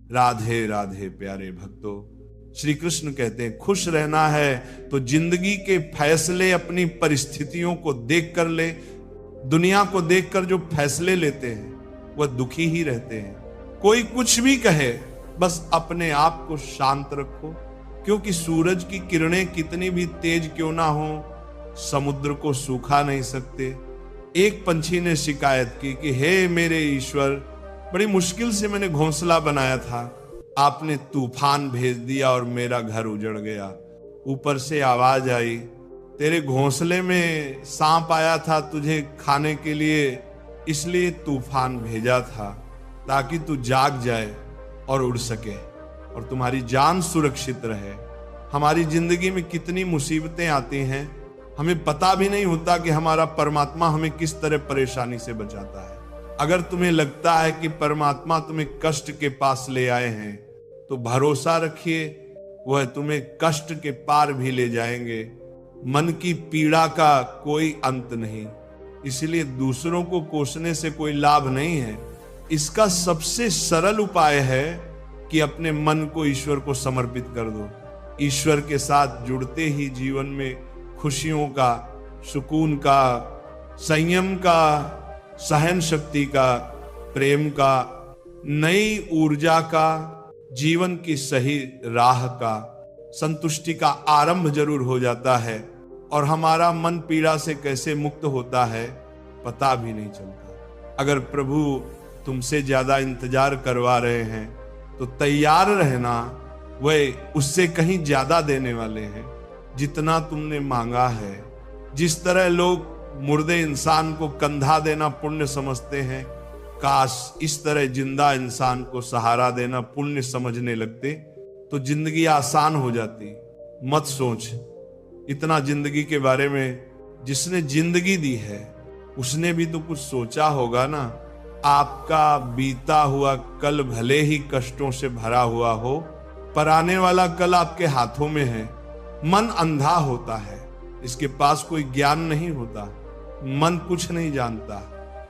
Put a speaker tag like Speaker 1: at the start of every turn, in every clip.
Speaker 1: राधे राधे प्यारे भक्तों, श्री कृष्ण कहते हैं खुश रहना है तो जिंदगी के फैसले अपनी परिस्थितियों को देखकर ले। दुनिया को देखकर जो फैसले लेते हैं वह दुखी ही रहते हैं। कोई कुछ भी कहे, बस अपने आप को शांत रखो, क्योंकि सूरज की किरणें कितनी भी तेज क्यों ना हो, समुद्र को सूखा नहीं सकते। एक पंछी ने शिकायत की कि हे मेरे ईश्वर, बड़ी मुश्किल से मैंने घोंसला बनाया था, आपने तूफान भेज दिया और मेरा घर उजड़ गया। ऊपर से आवाज आई, तेरे घोंसले में सांप आया था तुझे खाने के लिए, इसलिए तूफान भेजा था ताकि तू जाग जाए और उड़ सके और तुम्हारी जान सुरक्षित रहे। हमारी जिंदगी में कितनी मुसीबतें आती हैं, हमें पता भी नहीं होता कि हमारा परमात्मा हमें किस तरह परेशानी से बचाता है। अगर तुम्हें लगता है कि परमात्मा तुम्हें कष्ट के पास ले आए हैं तो भरोसा रखिए, वह तुम्हें कष्ट के पार भी ले जाएंगे। मन की पीड़ा का कोई अंत नहीं, इसलिए दूसरों को कोसने से कोई लाभ नहीं है। इसका सबसे सरल उपाय है कि अपने मन को ईश्वर को समर्पित कर दो। ईश्वर के साथ जुड़ते ही जीवन में खुशियों का, सुकून का, संयम का, सहन शक्ति का, प्रेम का, नई ऊर्जा का, जीवन की सही राह का, संतुष्टि का आरंभ जरूर हो जाता है और हमारा मन पीड़ा से कैसे मुक्त होता है पता भी नहीं चलता। अगर प्रभु तुमसे ज्यादा इंतजार करवा रहे हैं तो तैयार रहना, वह उससे कहीं ज्यादा देने वाले हैं जितना तुमने मांगा है। जिस तरह लोग मुर्दे इंसान को कंधा देना पुण्य समझते हैं, काश इस तरह जिंदा इंसान को सहारा देना पुण्य समझने लगते तो जिंदगी आसान हो जाती। मत सोच इतना जिंदगी के बारे में, जिसने जिंदगी दी है उसने भी तो कुछ सोचा होगा ना। आपका बीता हुआ कल भले ही कष्टों से भरा हुआ हो, पर आने वाला कल आपके हाथों में है। मन अंधा होता है, इसके पास कोई ज्ञान नहीं होता। मन कुछ नहीं जानता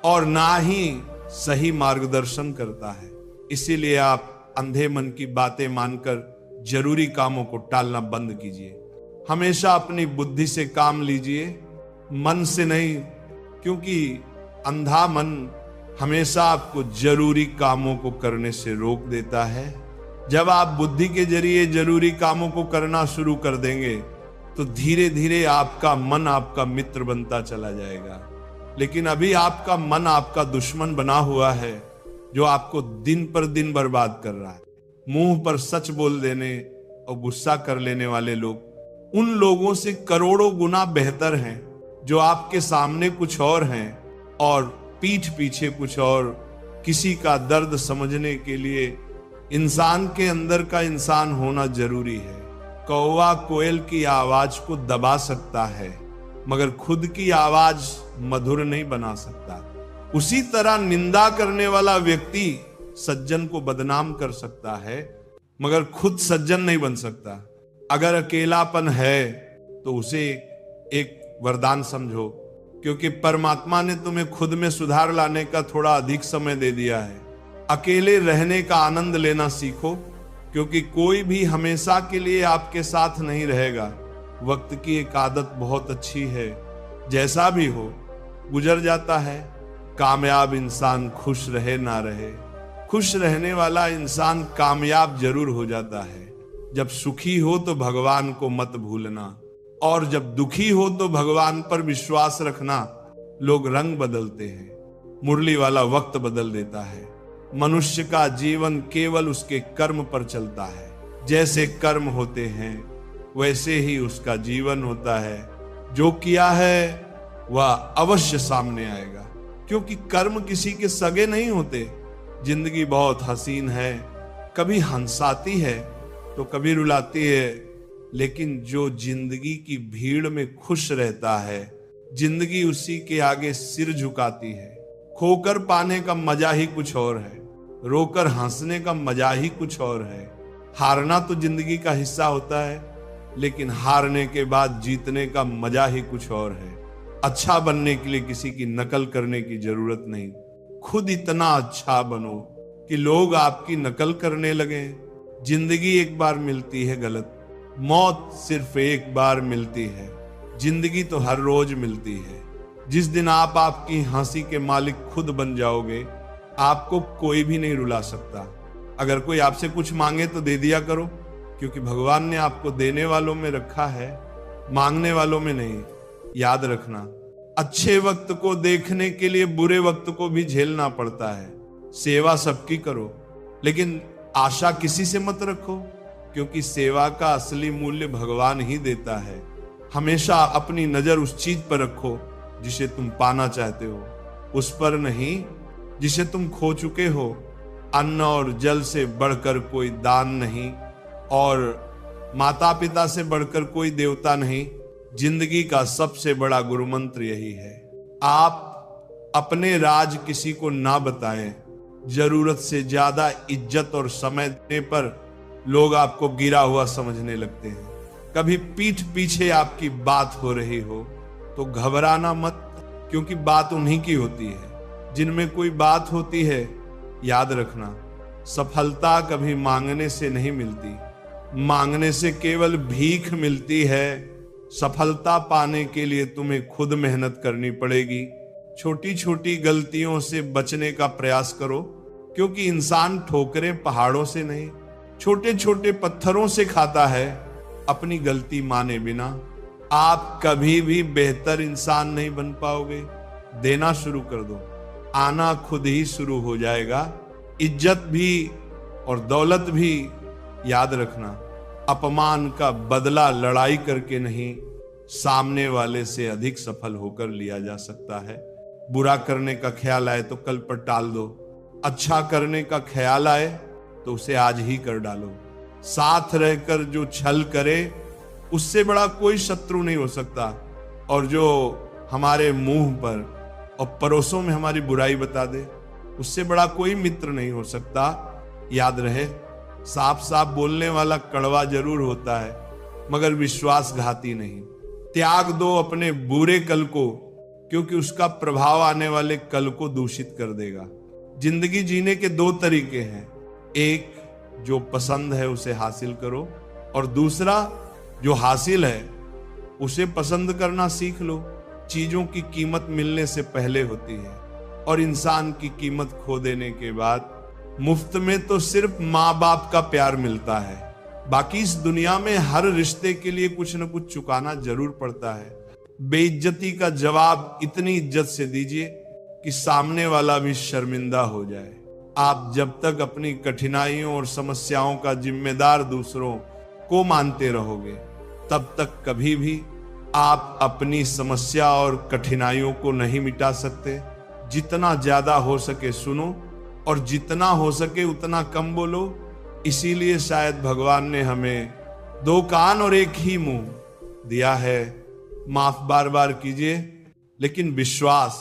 Speaker 1: और ना ही सही मार्गदर्शन करता है। इसीलिए आप अंधे मन की बातें मानकर जरूरी कामों को टालना बंद कीजिए। हमेशा अपनी बुद्धि से काम लीजिए, मन से नहीं, क्योंकि अंधा मन हमेशा आपको जरूरी कामों को करने से रोक देता है। जब आप बुद्धि के जरिए जरूरी कामों को करना शुरू कर देंगे तो धीरे धीरे आपका मन आपका मित्र बनता चला जाएगा। लेकिन अभी आपका मन आपका दुश्मन बना हुआ है, जो आपको दिन पर दिन बर्बाद कर रहा है। मुंह पर सच बोल देने और गुस्सा कर लेने वाले लोग उन लोगों से करोड़ों गुना बेहतर हैं जो आपके सामने कुछ और हैं और पीठ पीछे कुछ और। किसी का दर्द समझने के लिए इंसान के अंदर का इंसान होना जरूरी है। कौवा कोयल की आवाज को दबा सकता है, मगर खुद की आवाज मधुर नहीं बना सकता। उसी तरह निंदा करने वाला व्यक्ति सज्जन को बदनाम कर सकता है, मगर खुद सज्जन नहीं बन सकता। अगर अकेलापन है तो उसे एक वरदान समझो, क्योंकि परमात्मा ने तुम्हें खुद में सुधार लाने का थोड़ा अधिक समय दे दिया है। अकेले रहने का आनंद लेना सीखो, क्योंकि कोई भी हमेशा के लिए आपके साथ नहीं रहेगा। वक्त की एक आदत बहुत अच्छी है, जैसा भी हो गुजर जाता है। कामयाब इंसान खुश रहे ना रहे, खुश रहने वाला इंसान कामयाब जरूर हो जाता है। जब सुखी हो तो भगवान को मत भूलना, और जब दुखी हो तो भगवान पर विश्वास रखना। लोग रंग बदलते हैं, मुरली वाला वक्त बदल देता है। मनुष्य का जीवन केवल उसके कर्म पर चलता है। जैसे कर्म होते हैं वैसे ही उसका जीवन होता है। जो किया है वह अवश्य सामने आएगा, क्योंकि कर्म किसी के सगे नहीं होते। जिंदगी बहुत हसीन है, कभी हंसाती है तो कभी रुलाती है, लेकिन जो जिंदगी की भीड़ में खुश रहता है, जिंदगी उसी के आगे सिर झुकाती है। खोकर पाने का मजा ही कुछ और है, रोकर हंसने का मजा ही कुछ और है। हारना तो जिंदगी का हिस्सा होता है, लेकिन हारने के बाद जीतने का मजा ही कुछ और है। अच्छा बनने के लिए किसी की नकल करने की जरूरत नहीं, खुद इतना अच्छा बनो कि लोग आपकी नकल करने लगे। जिंदगी एक बार मिलती है गलत, मौत सिर्फ एक बार मिलती है, जिंदगी तो हर रोज मिलती है। जिस दिन आप आपकी हंसी के मालिक खुद बन जाओगे, आपको कोई भी नहीं रुला सकता। अगर कोई आपसे कुछ मांगे तो दे दिया करो, क्योंकि भगवान ने आपको देने वालों में रखा है, मांगने वालों में नहीं। याद रखना, अच्छे वक्त को देखने के लिए बुरे वक्त को भी झेलना पड़ता है। सेवा सबकी करो, लेकिन आशा किसी से मत रखो, क्योंकि सेवा का असली मूल्य भगवान ही देता है। हमेशा अपनी नजर उस चीज पर रखो जिसे तुम पाना चाहते हो, उस पर नहीं जिसे तुम खो चुके हो। अन्न और जल से बढ़कर कोई दान नहीं, और माता पिता से बढ़कर कोई देवता नहीं। जिंदगी का सबसे बड़ा गुरु मंत्र यही है। आप अपने राज किसी को ना बताएं। जरूरत से ज्यादा इज्जत और समय देने पर लोग आपको गिरा हुआ समझने लगते हैं। कभी पीठ पीछे आपकी बात हो रही हो तो घबराना मत, क्योंकि बात उन्हीं की होती है जिनमें कोई बात होती है। याद रखना, सफलता कभी मांगने से नहीं मिलती, मांगने से केवल भीख मिलती है। सफलता पाने के लिए तुम्हें खुद मेहनत करनी पड़ेगी। छोटी छोटी गलतियों से बचने का प्रयास करो, क्योंकि इंसान ठोकरें पहाड़ों से नहीं, छोटे छोटे पत्थरों से खाता है। अपनी गलती माने बिना आप कभी भी बेहतर इंसान नहीं बन पाओगे। देना शुरू कर दो, आना खुद ही शुरू हो जाएगा। इज्जत भी और दौलत भी। याद रखना, अपमान का बदला लड़ाई करके नहीं, सामने वाले से अधिक सफल होकर लिया जा सकता है। बुरा करने का ख्याल आए तो कल पर टाल दो, अच्छा करने का ख्याल आए तो उसे आज ही कर डालो। साथ रहकर जो छल करे उससे बड़ा कोई शत्रु नहीं हो सकता, और जो हमारे मुंह पर और पड़ोसों में हमारी बुराई बता दे उससे बड़ा कोई मित्र नहीं हो सकता। याद रहे, साफ साफ बोलने वाला कड़वा जरूर होता है, मगर विश्वासघाती नहीं। त्याग दो अपने बुरे कल को, क्योंकि उसका प्रभाव आने वाले कल को दूषित कर देगा। जिंदगी जीने के दो तरीके हैं, एक जो पसंद है उसे हासिल करो, और दूसरा जो हासिल है उसे पसंद करना सीख लो। चीजों की कीमत मिलने से पहले होती है, और इंसान की कीमत खो देने के बाद मुफ्त में तो सिर्फ माँ बाप का प्यार मिलता है। बाकी इस दुनिया में हर रिश्ते के लिए कुछ न कुछ चुकाना जरूर पड़ता है। बेइज्जती का जवाब इतनी इज्जत से दीजिए कि सामने वाला भी शर्मिंदा हो जाए। आप जब तक अपनी कठिनाइयों और समस्याओं का जिम्मेदार दूसरों को मानते रहोगे, तब तक कभी भी आप अपनी समस्या और कठिनाइयों को नहीं मिटा सकते। जितना ज्यादा हो सके सुनो, और जितना हो सके उतना कम बोलो। इसीलिए शायद भगवान ने हमें दो कान और एक ही मुंह दिया है। माफ बार बार कीजिए, लेकिन विश्वास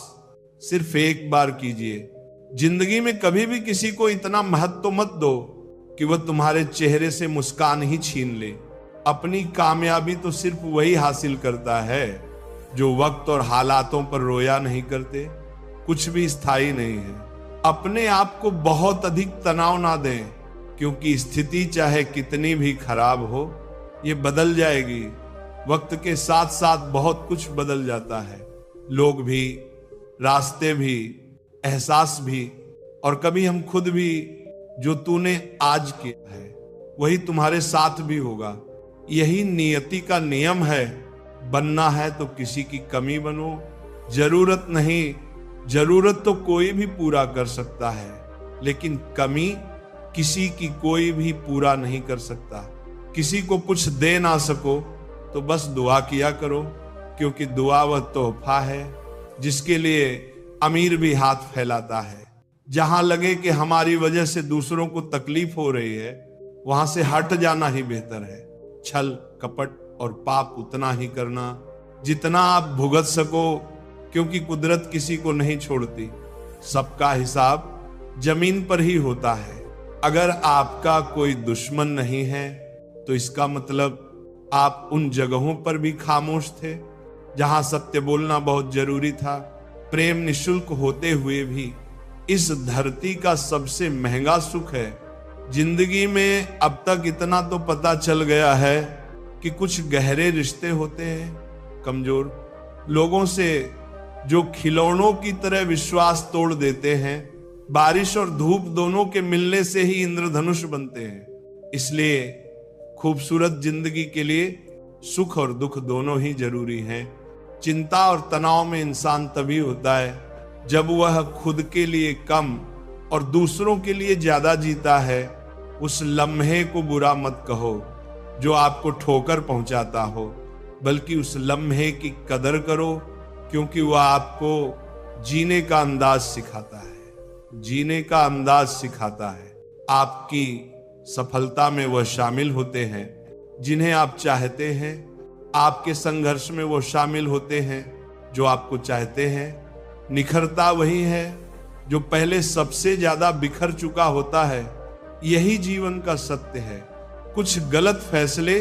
Speaker 1: सिर्फ एक बार कीजिए। जिंदगी में कभी भी किसी को इतना महत्व मत दो कि वह तुम्हारे चेहरे से मुस्कान ही छीन ले। अपनी कामयाबी तो सिर्फ वही हासिल करता है जो वक्त और हालातों पर रोया नहीं करते। कुछ भी स्थायी नहीं है। अपने आप को बहुत अधिक तनाव ना दें, क्योंकि स्थिति चाहे कितनी भी खराब हो, ये बदल जाएगी। वक्त के साथ साथ बहुत कुछ बदल जाता है, लोग भी, रास्ते भी, एहसास भी, और कभी हम खुद भी। जो तूने आज किया है वही तुम्हारे साथ भी होगा। यही नियति का नियम है। बनना है तो किसी की कमी बनो। जरूरत नहीं, जरूरत तो कोई भी पूरा कर सकता है, लेकिन कमी किसी की कोई भी पूरा नहीं कर सकता। किसी को कुछ दे ना सको तो बस दुआ किया करो, क्योंकि दुआ वह तोहफा है जिसके लिए अमीर भी हाथ फैलाता है। जहां लगे कि हमारी वजह से दूसरों को तकलीफ हो रही है, वहां से हट जाना ही बेहतर है। छल, कपट और पाप उतना ही करना जितना आप भुगत सको, क्योंकि कुदरत किसी को नहीं छोड़ती। सबका हिसाब जमीन पर ही होता है। अगर आपका कोई दुश्मन नहीं है तो इसका मतलब आप उन जगहों पर भी खामोश थे जहां सत्य बोलना बहुत जरूरी था। प्रेम निशुल्क होते हुए भी इस धरती का सबसे महंगा सुख है। जिंदगी में अब तक इतना तो पता चल गया है कि कुछ गहरे रिश्ते होते हैं कमजोर लोगों से, जो खिलौनों की तरह विश्वास तोड़ देते हैं। बारिश और धूप दोनों के मिलने से ही इंद्रधनुष बनते हैं। इसलिए खूबसूरत जिंदगी के लिए सुख और दुख दोनों ही जरूरी हैं। चिंता और तनाव में इंसान तभी होता है जब वह खुद के लिए कम और दूसरों के लिए ज्यादा जीता है। उस लम्हे को बुरा मत कहो जो आपको ठोकर पहुंचाता हो, बल्कि उस लम्हे की कदर करो, क्योंकि वह आपको जीने का अंदाज सिखाता है। जीने का अंदाज सिखाता है। आपकी सफलता में वह शामिल होते हैं जिन्हें आप चाहते हैं। आपके संघर्ष में वो शामिल होते हैं जो आपको चाहते हैं। निखरता वही है जो पहले सबसे ज्यादा बिखर चुका होता है। यही जीवन का सत्य है। कुछ गलत फैसले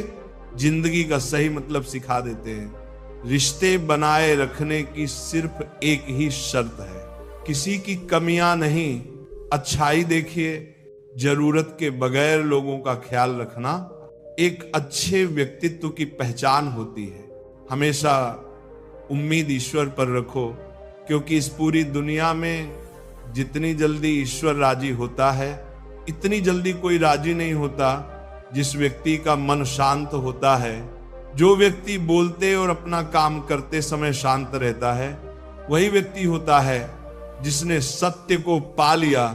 Speaker 1: जिंदगी का सही मतलब सिखा देते हैं। रिश्ते बनाए रखने की सिर्फ एक ही शर्त है, किसी की कमियां नहीं, अच्छाई देखिए। जरूरत के बगैर लोगों का ख्याल रखना एक अच्छे व्यक्तित्व की पहचान होती है। हमेशा उम्मीद ईश्वर पर रखो, क्योंकि इस पूरी दुनिया में जितनी जल्दी ईश्वर राजी होता है, इतनी जल्दी कोई राजी नहीं होता जिस व्यक्ति का मन शांत होता है। जो व्यक्ति बोलते और अपना काम करते समय शांत रहता है, वही व्यक्ति होता है जिसने सत्य को पा लिया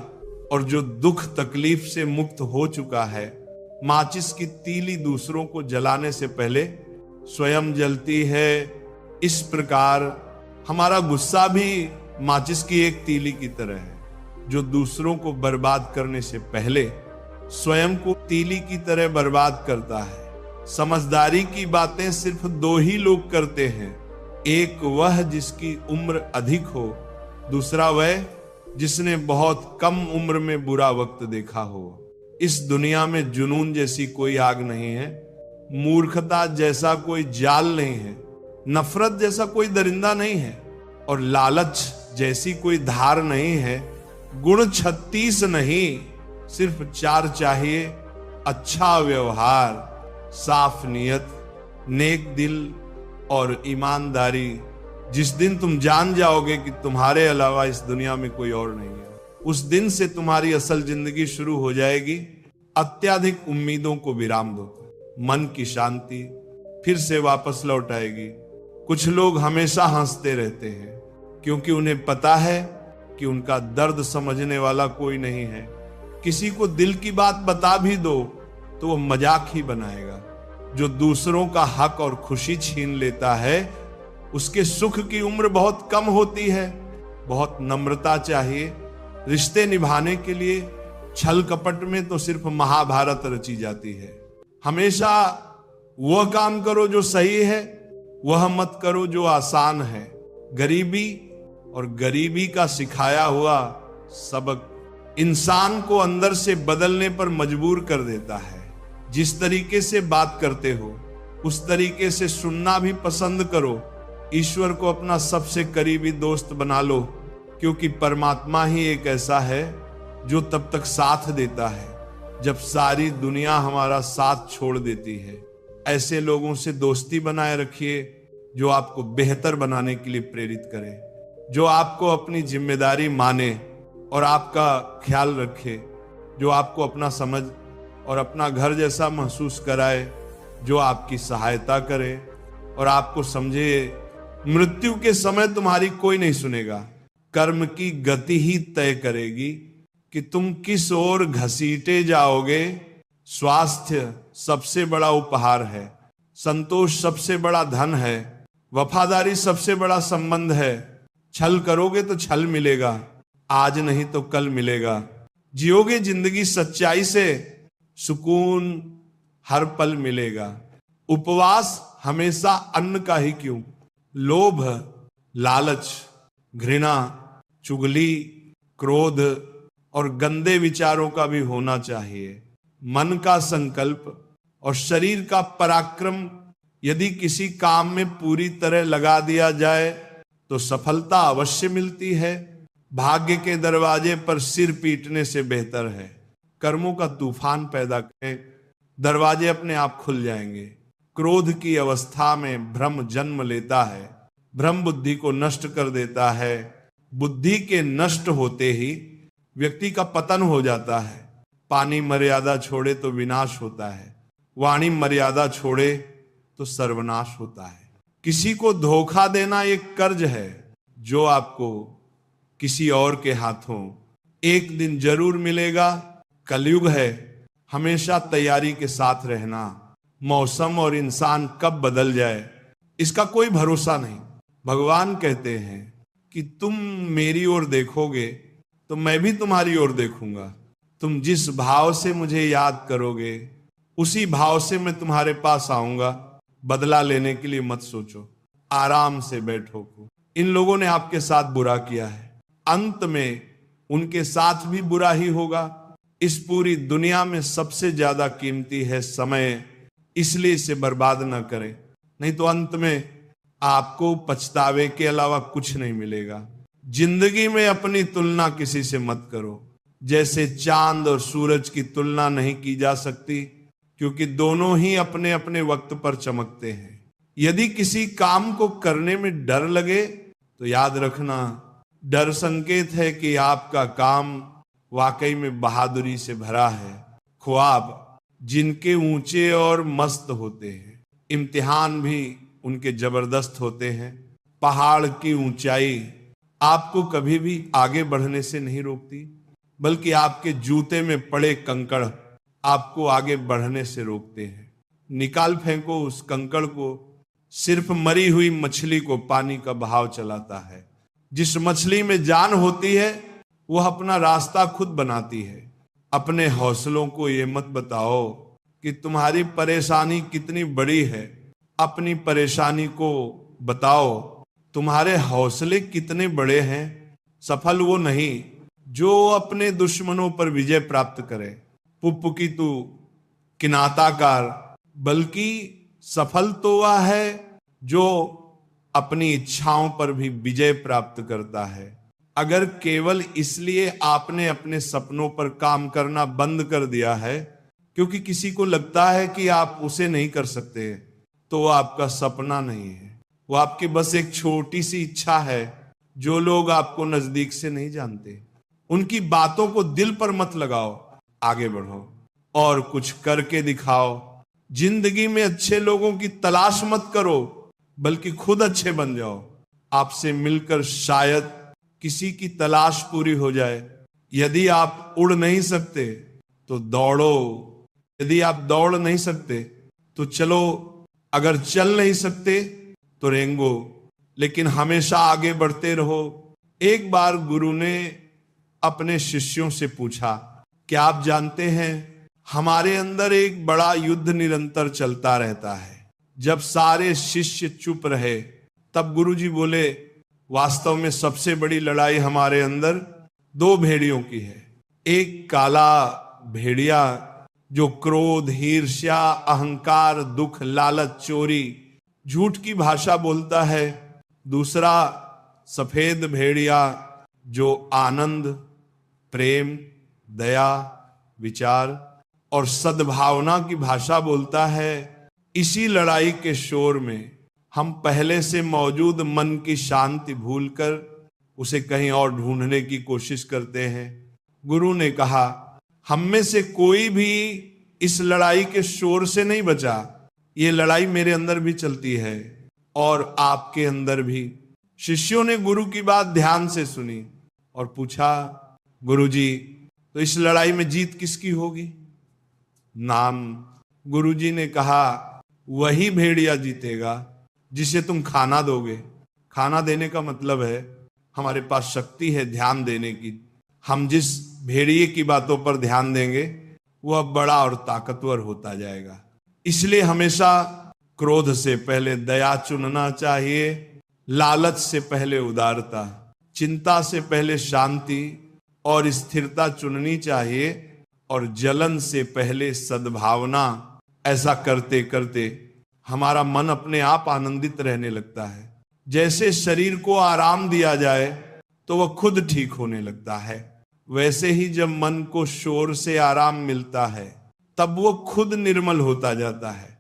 Speaker 1: और जो दुख तकलीफ से मुक्त हो चुका है। माचिस की तीली दूसरों को जलाने से पहले स्वयं जलती है। इस प्रकार हमारा गुस्सा भी माचिस की एक तीली की तरह है, जो दूसरों को बर्बाद करने से पहले स्वयं को तीली की तरह बर्बाद करता है। समझदारी की बातें सिर्फ दो ही लोग करते हैं, एक वह जिसकी उम्र अधिक हो, दूसरा वह जिसने बहुत कम उम्र में बुरा वक्त देखा हो। इस दुनिया में जुनून जैसी कोई आग नहीं है, मूर्खता जैसा कोई जाल नहीं है, नफरत जैसा कोई दरिंदा नहीं है, और लालच जैसी कोई धार नहीं है। गुण 36 नहीं, सिर्फ 4 चाहिए। अच्छा व्यवहार, साफ नियत, नेक दिल और ईमानदारी। जिस दिन तुम जान जाओगे कि तुम्हारे अलावा इस दुनिया में कोई और नहीं है, उस दिन से तुम्हारी असल जिंदगी शुरू हो जाएगी। अत्याधिक उम्मीदों को विराम दो, मन की शांति फिर से वापस लौट आएगी। कुछ लोग हमेशा हंसते रहते हैं क्योंकि उन्हें पता है कि उनका दर्द समझने वाला कोई नहीं है। किसी को दिल की बात बता भी दो तो वो मजाक ही बनाएगा। जो दूसरों का हक और खुशी छीन लेता है, उसके सुख की उम्र बहुत कम होती है। बहुत नम्रता चाहिए। रिश्ते निभाने के लिए छल कपट में तो सिर्फ महाभारत रची जाती है। हमेशा वह काम करो जो सही है, वह मत करो जो आसान है। गरीबी और गरीबी का सिखाया हुआ सबक इंसान को अंदर से बदलने पर मजबूर कर देता है। जिस तरीके से बात करते हो उस तरीके से सुनना भी पसंद करो। ईश्वर को अपना सबसे करीबी दोस्त बना लो, क्योंकि परमात्मा ही एक ऐसा है जो तब तक साथ देता है जब सारी दुनिया हमारा साथ छोड़ देती है। ऐसे लोगों से दोस्ती बनाए रखिए जो आपको बेहतर बनाने के लिए प्रेरित करे, जो आपको अपनी जिम्मेदारी माने और आपका ख्याल रखे, जो आपको अपना समझ और अपना घर जैसा महसूस कराए, जो आपकी सहायता करे और आपको समझे। मृत्यु के समय तुम्हारी कोई नहीं सुनेगा। कर्म की गति ही तय करेगी कि तुम किस ओर घसीटे जाओगे। स्वास्थ्य सबसे बड़ा उपहार है, संतोष सबसे बड़ा धन है, वफादारी सबसे बड़ा संबंध है। छल करोगे तो छल मिलेगा, आज नहीं तो कल मिलेगा। जियोगे जिंदगी सच्चाई से, सुकून हर पल मिलेगा। उपवास हमेशा अन्न का ही क्यों, लोभ, लालच, घृणा, चुगली, क्रोध और गंदे विचारों का भी होना चाहिए। मन का संकल्प और शरीर का पराक्रम यदि किसी काम में पूरी तरह लगा दिया जाए तो सफलता अवश्य मिलती है। भाग्य के दरवाजे पर सिर पीटने से बेहतर है कर्मों का तूफान पैदा करें, दरवाजे अपने आप खुल जाएंगे। क्रोध की अवस्था में भ्रम जन्म लेता है, भ्रम बुद्धि को नष्ट कर देता है। बुद्धि के नष्ट होते ही व्यक्ति का पतन हो जाता है। पानी मर्यादा छोड़े तो विनाश होता है, वाणी मर्यादा छोड़े तो सर्वनाश होता है। किसी को धोखा देना एक कर्ज है जो आपको किसी और के हाथों एक दिन जरूर मिलेगा। कलयुग है, हमेशा तैयारी के साथ रहना। मौसम और इंसान कब बदल जाए इसका कोई भरोसा नहीं। भगवान कहते हैं कि तुम मेरी ओर देखोगे तो मैं भी तुम्हारी ओर देखूंगा। तुम जिस भाव से मुझे याद करोगे उसी भाव से मैं तुम्हारे पास आऊंगा। बदला लेने के लिए मत सोचो, आराम से बैठो। इन लोगों ने आपके साथ बुरा किया है, अंत में उनके साथ भी बुरा ही होगा। इस पूरी दुनिया में सबसे ज्यादा कीमती है समय, इसलिए इसे बर्बाद ना करें, नहीं तो अंत में आपको पछतावे के अलावा कुछ नहीं मिलेगा। जिंदगी में अपनी तुलना किसी से मत करो। जैसे चांद और सूरज की तुलना नहीं की जा सकती, क्योंकि दोनों ही अपने अपने वक्त पर चमकते हैं। यदि किसी काम को करने में डर लगे तो याद रखना, डर संकेत है कि आपका काम वाकई में बहादुरी से भरा है। ख्वाब जिनके ऊंचे और मस्त होते हैं, इम्तिहान भी उनके जबरदस्त होते हैं। पहाड़ की ऊंचाई आपको कभी भी आगे बढ़ने से नहीं रोकती, बल्कि आपके जूते में पड़े कंकड़ आपको आगे बढ़ने से रोकते हैं। निकाल फेंको उस कंकड़ को, सिर्फ मरी हुई मछली को पानी का बहाव चलाता है। जिस मछली में जान होती है वह अपना रास्ता खुद बनाती है। अपने हौसलों को ये मत बताओ कि तुम्हारी परेशानी कितनी बड़ी है, अपनी परेशानी को बताओ तुम्हारे हौसले कितने बड़े हैं। सफल वो नहीं जो अपने दुश्मनों पर विजय प्राप्त करे, पुप्पुकितु किनाताकार, बल्कि सफल तो वह है जो अपनी इच्छाओं पर भी विजय प्राप्त करता है। अगर केवल इसलिए आपने अपने सपनों पर काम करना बंद कर दिया है क्योंकि किसी को लगता है कि आप उसे नहीं कर सकते, तो वो आपका सपना नहीं है, वो आपकी बस एक छोटी सी इच्छा है। जो लोग आपको नजदीक से नहीं जानते उनकी बातों को दिल पर मत लगाओ, आगे बढ़ो और कुछ करके दिखाओ। जिंदगी में अच्छे लोगों की तलाश मत करो, बल्कि खुद अच्छे बन जाओ। आपसे मिलकर शायद किसी की तलाश पूरी हो जाए। यदि आप उड़ नहीं सकते तो दौड़ो, यदि आप दौड़ नहीं सकते तो चलो, अगर चल नहीं सकते तो रेंगो, लेकिन हमेशा आगे बढ़ते रहो। एक बार गुरु ने अपने शिष्यों से पूछा, क्या आप जानते हैं हमारे अंदर एक बड़ा युद्ध निरंतर चलता रहता है। जब सारे शिष्य चुप रहे तब गुरुजी बोले, वास्तव में सबसे बड़ी लड़ाई हमारे अंदर दो भेड़ियों की है। एक काला भेड़िया जो क्रोध, ईर्ष्या, अहंकार, दुख, लालच, चोरी, झूठ की भाषा बोलता है। दूसरा सफेद भेड़िया जो आनंद, प्रेम, दया, विचार और सद्भावना की भाषा बोलता है। इसी लड़ाई के शोर में हम पहले से मौजूद मन की शांति भूलकर उसे कहीं और ढूंढने की कोशिश करते हैं। गुरु ने कहा, हम में से कोई भी इस लड़ाई के शोर से नहीं बचा। ये लड़ाई मेरे अंदर भी चलती है और आपके अंदर भी। शिष्यों ने गुरु की बात ध्यान से सुनी और पूछा, गुरुजी तो इस लड़ाई में जीत किसकी होगी? नाम गुरुजी ने कहा, वही भेड़िया जीतेगा जिसे तुम खाना दोगे। खाना देने का मतलब है हमारे पास शक्ति है ध्यान देने की। हम जिस भेड़िए की बातों पर ध्यान देंगे वह बड़ा और ताकतवर होता जाएगा। इसलिए हमेशा क्रोध से पहले दया चुनना चाहिए, लालच से पहले उदारता, चिंता से पहले शांति और स्थिरता चुननी चाहिए, और जलन से पहले सद्भावना। ऐसा करते करते हमारा मन अपने आप आनंदित रहने लगता है। जैसे शरीर को आराम दिया जाए तो वह खुद ठीक होने लगता है। वैसे ही जब मन को शोर से आराम मिलता है तब वो खुद निर्मल होता जाता है।